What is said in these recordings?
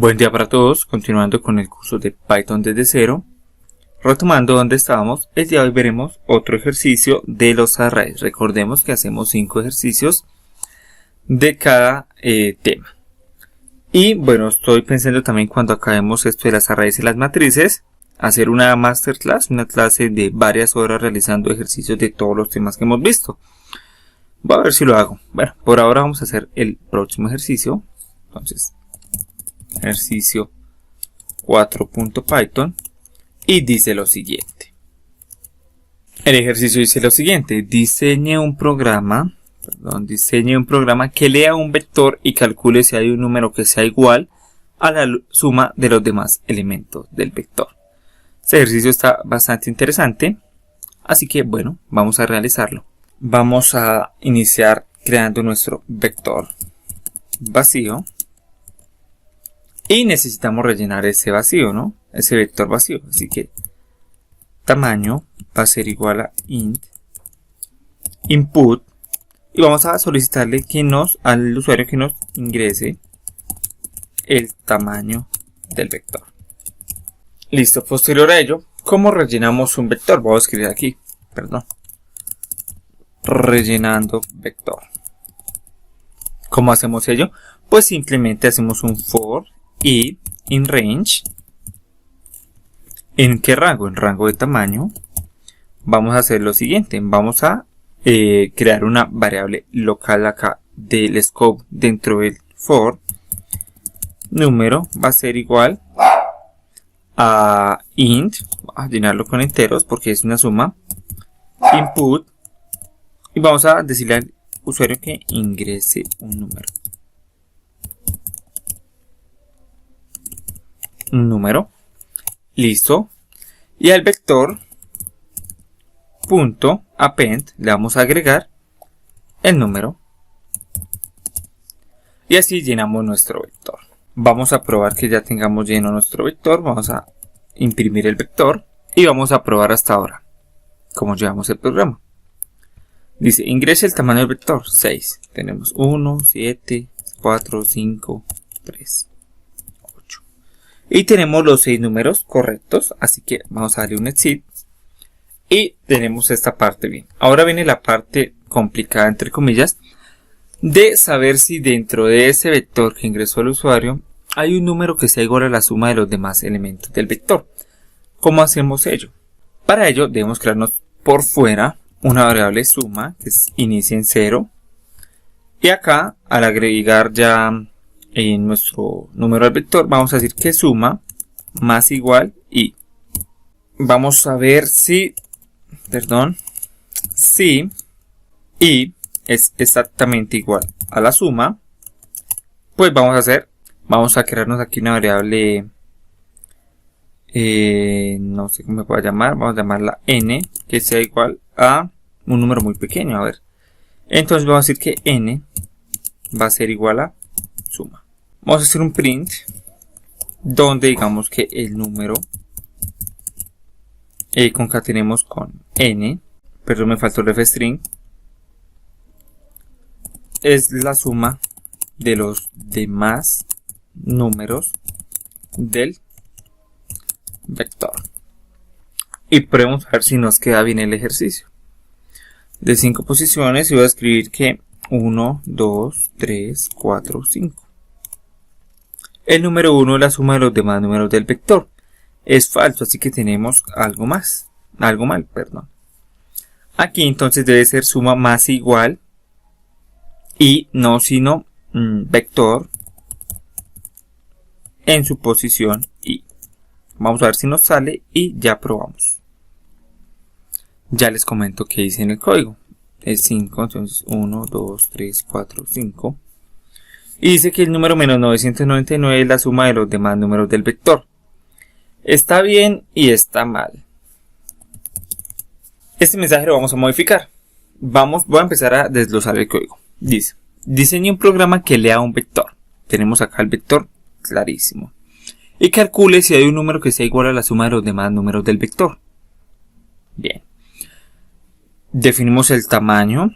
Buen día para todos, continuando con el curso de Python desde cero. Retomando donde estábamos, el día de hoy veremos otro ejercicio de los arrays. Recordemos que hacemos 5 ejercicios de cada tema. Y bueno, estoy pensando también cuando acabemos esto de las arrays y las matrices, hacer una masterclass, una clase de varias horas realizando ejercicios de todos los temas que hemos visto. Voy a ver si lo hago. Bueno, por ahora vamos a hacer el próximo ejercicio. Entonces, ejercicio 4.python y dice lo siguiente. El ejercicio dice lo siguiente: diseñe un programa que lea un vector y calcule si hay un número que sea igual a la suma de los demás elementos del vector. Este ejercicio está bastante interesante, así que bueno, vamos a realizarlo. Vamos a iniciar creando nuestro vector vacío. Y necesitamos rellenar ese vacío, ¿no? Ese vector vacío. Así que tamaño va a ser igual a int input. Y vamos a solicitarle al usuario que nos ingrese el tamaño del vector. Listo. Posterior a ello, ¿cómo rellenamos un vector? Voy a escribir aquí, rellenando vector. ¿Cómo hacemos ello? Pues simplemente hacemos un for y in range. ¿En qué rango? En rango de tamaño. Vamos a hacer lo siguiente. Vamos a crear una variable local acá del scope dentro del for. Número va a ser igual a int. Vamos a llenarlo con enteros porque es una suma. Input. Y vamos a decirle al usuario que ingrese un número. Listo. Y al vector punto append le vamos a agregar el número. Y así llenamos nuestro vector. Vamos a probar que ya tengamos lleno nuestro vector. Vamos a imprimir el vector y vamos a probar hasta ahora cómo llevamos el programa. Dice, ingrese el tamaño del vector 6. Tenemos 1, 7, 4, 5, 3. Y tenemos los 6 números correctos, así que vamos a darle un exit. Y tenemos esta parte bien. Ahora viene la parte complicada, entre comillas, de saber si dentro de ese vector que ingresó el usuario hay un número que sea igual a la suma de los demás elementos del vector. ¿Cómo hacemos ello? Para ello debemos crearnos por fuera una variable suma que inicia en 0. Y acá, al agregar ya en nuestro número al vector, vamos a decir que suma más igual y vamos a ver si y es exactamente igual a la suma. Pues vamos a crearnos aquí una variable, no sé cómo me pueda llamar, vamos a llamarla n, que sea igual a un número muy pequeño. A ver, entonces vamos a decir que n va a ser igual a suma. Vamos a hacer un print donde digamos que el número concatenemos con n, perdón, me faltó el ref-string, es la suma de los demás números del vector. Y probemos a ver si nos queda bien el ejercicio. De 5 posiciones y voy a escribir que 1, 2, 3, 4, 5. El número 1 es la suma de los demás números del vector. Es falso, así que tenemos algo mal. Aquí entonces debe ser suma más igual y no sino vector en su posición y. Vamos a ver si nos sale y ya probamos. Ya les comento que hice en el código. Es 5, entonces 1, 2, 3, 4, 5. Y dice que el número menos 999 es la suma de los demás números del vector. Está bien y está mal. Este mensaje lo vamos a modificar. Voy a empezar a desglosar el código. Dice, diseñe un programa que lea un vector. Tenemos acá el vector clarísimo. Y calcule si hay un número que sea igual a la suma de los demás números del vector. Bien. Definimos el tamaño.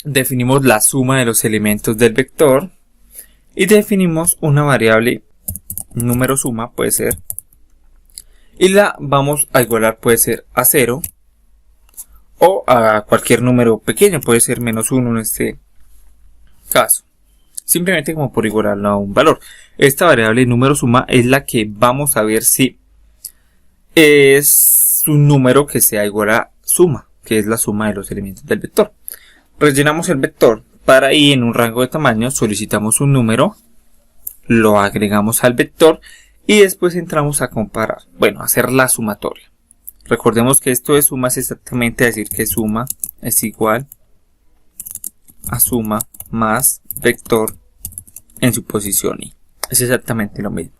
Definimos la suma de los elementos del vector. Y definimos una variable número suma puede ser, y la vamos a igualar, puede ser a 0 o a cualquier número pequeño, puede ser -1 en este caso, simplemente como por igualarlo a un valor. Esta variable número suma es la que vamos a ver si es un número que sea igual a suma, que es la suma de los elementos del vector. Rellenamos el vector. Para i en un rango de tamaño solicitamos un número, lo agregamos al vector y después entramos a comparar, bueno, a hacer la sumatoria. Recordemos que esto de suma es exactamente decir que suma es igual a suma más vector en su posición i. Es exactamente lo mismo.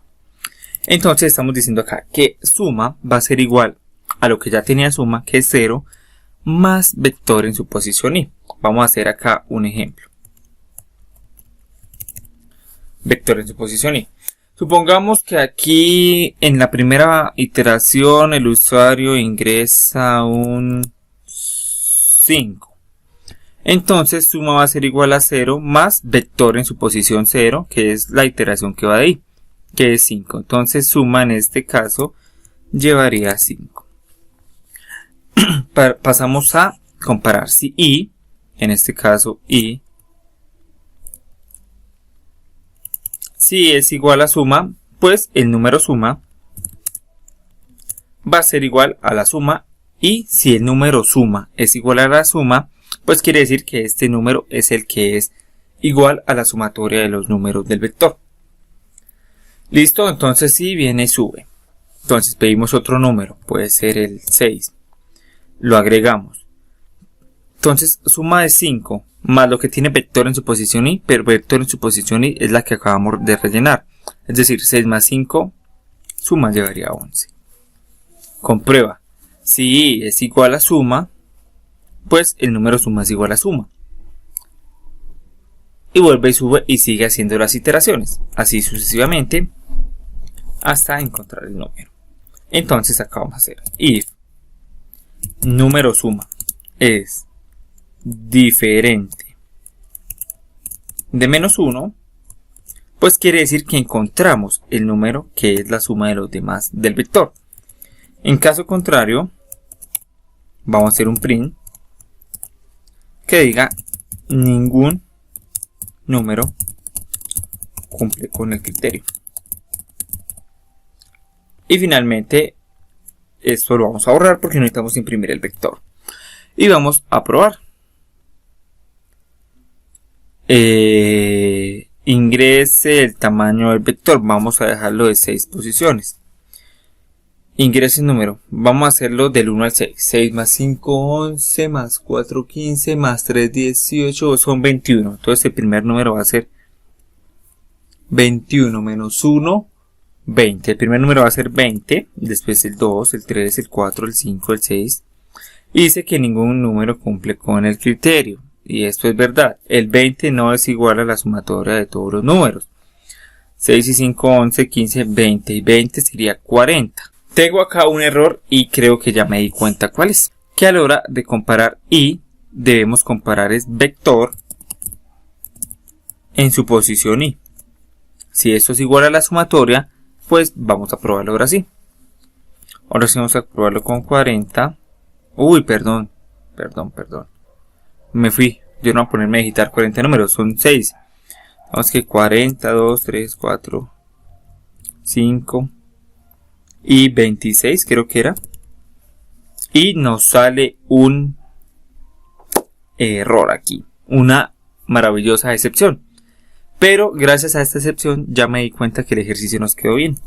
Entonces estamos diciendo acá que suma va a ser igual a lo que ya tenía suma, que es 0, más vector en su posición i. Vamos a hacer acá un ejemplo. Vector en su posición i. Supongamos que aquí en la primera iteración el usuario ingresa un 5. Entonces suma va a ser igual a 0 más vector en su posición 0, que es la iteración que va de ahí, que es 5. Entonces suma en este caso llevaría 5. Pasamos a comparar si i, en este caso i, si es igual a suma, pues el número suma va a ser igual a la suma, y si el número suma es igual a la suma, pues quiere decir que este número es el que es igual a la sumatoria de los números del vector. Listo, entonces si viene y sube. Entonces pedimos otro número, puede ser el 6. Lo agregamos. Entonces suma de 5 más lo que tiene vector en su posición i, pero vector en su posición i es la que acabamos de rellenar. Es decir, 6 más 5, suma llevaría a 11. Comprueba. Si i es igual a suma, pues el número suma es igual a suma. Y vuelve y sube y sigue haciendo las iteraciones. Así sucesivamente hasta encontrar el número. Entonces acá vamos a hacer if número suma es diferente de -1, pues quiere decir que encontramos el número que es la suma de los demás del vector. En caso contrario, vamos a hacer un print que diga ningún número cumple con el criterio. Y finalmente esto lo vamos a borrar porque necesitamos imprimir el vector. Y vamos a probar. Ingrese el tamaño del vector. Vamos a dejarlo de 6 posiciones. Ingrese el número. Vamos a hacerlo del 1 al 6. 6 más 5, 11, más 4, 15, más 3, 18, son 21. Entonces el primer número va a ser 21 menos 1, 20. El primer número va a ser 20, después el 2, el 3, el 4, el 5, el 6. Y dice que ningún número cumple con el criterio. Y esto es verdad. El 20 no es igual a la sumatoria de todos los números. 6 y 5, 11, 15, 20. Y 20 sería 40. Tengo acá un error y creo que ya me di cuenta cuál es. Que a la hora de comparar i, debemos comparar es vector en su posición i. Si eso es igual a la sumatoria, pues vamos a probarlo ahora sí. Ahora sí vamos a probarlo con 40. Uy, perdón. Me fui. Yo no voy a ponerme a digitar 40 números, son 6. Vamos que 40, 2, 3, 4, 5 y 26 creo que era. Y nos sale un error aquí. Una maravillosa excepción. Pero gracias a esta excepción ya me di cuenta que el ejercicio nos quedó bien.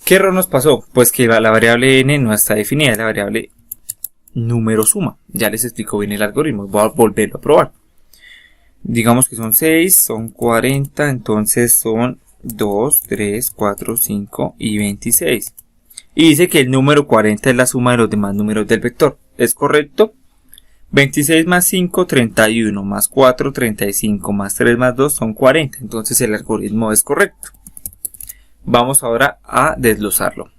¿Qué error nos pasó? Pues que la variable n no está definida, la variable número suma. Ya les explico bien el algoritmo, voy a volverlo a probar. Digamos que son 6, son 40, entonces son 2, 3, 4, 5 y 26. Y dice que el número 40 es la suma de los demás números del vector. ¿Es correcto? 26 más 5, 31, más 4, 35, más 3 más 2 son 40. Entonces el algoritmo es correcto. Vamos ahora a desglosarlo.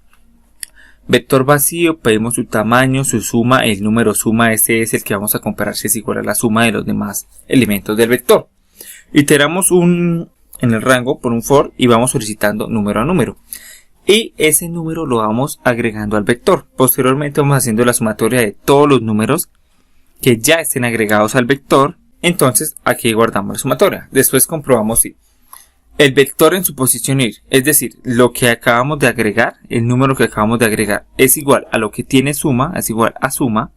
Vector vacío, pedimos su tamaño, su suma, el número suma, ese es el que vamos a comparar si es igual a la suma de los demás elementos del vector. Iteramos un en el rango por un for y vamos solicitando número a número. Y ese número lo vamos agregando al vector. Posteriormente vamos haciendo la sumatoria de todos los números que ya estén agregados al vector. Entonces aquí guardamos la sumatoria. Después comprobamos si el vector en su posición ir, es decir, lo que acabamos de agregar, el número que acabamos de agregar es igual a lo que tiene suma, es igual a suma,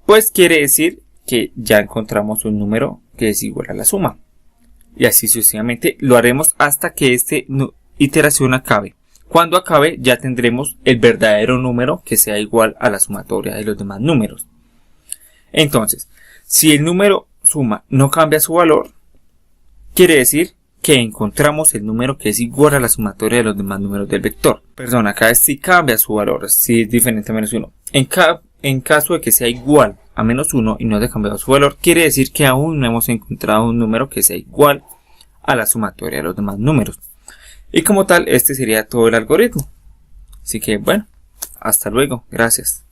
pues quiere decir que ya encontramos un número que es igual a la suma. Y así sucesivamente lo haremos hasta que esta iteración acabe. Cuando acabe ya tendremos el verdadero número que sea igual a la sumatoria de los demás números. Entonces, si el número suma no cambia su valor, quiere decir que encontramos el número que es igual a la sumatoria de los demás números del vector. Perdón, acá es si cambia su valor, si es diferente a menos 1. En caso de que sea igual a menos 1 y no haya cambiado su valor, quiere decir que aún no hemos encontrado un número que sea igual a la sumatoria de los demás números. Y como tal, este sería todo el algoritmo. Así que bueno, hasta luego, gracias.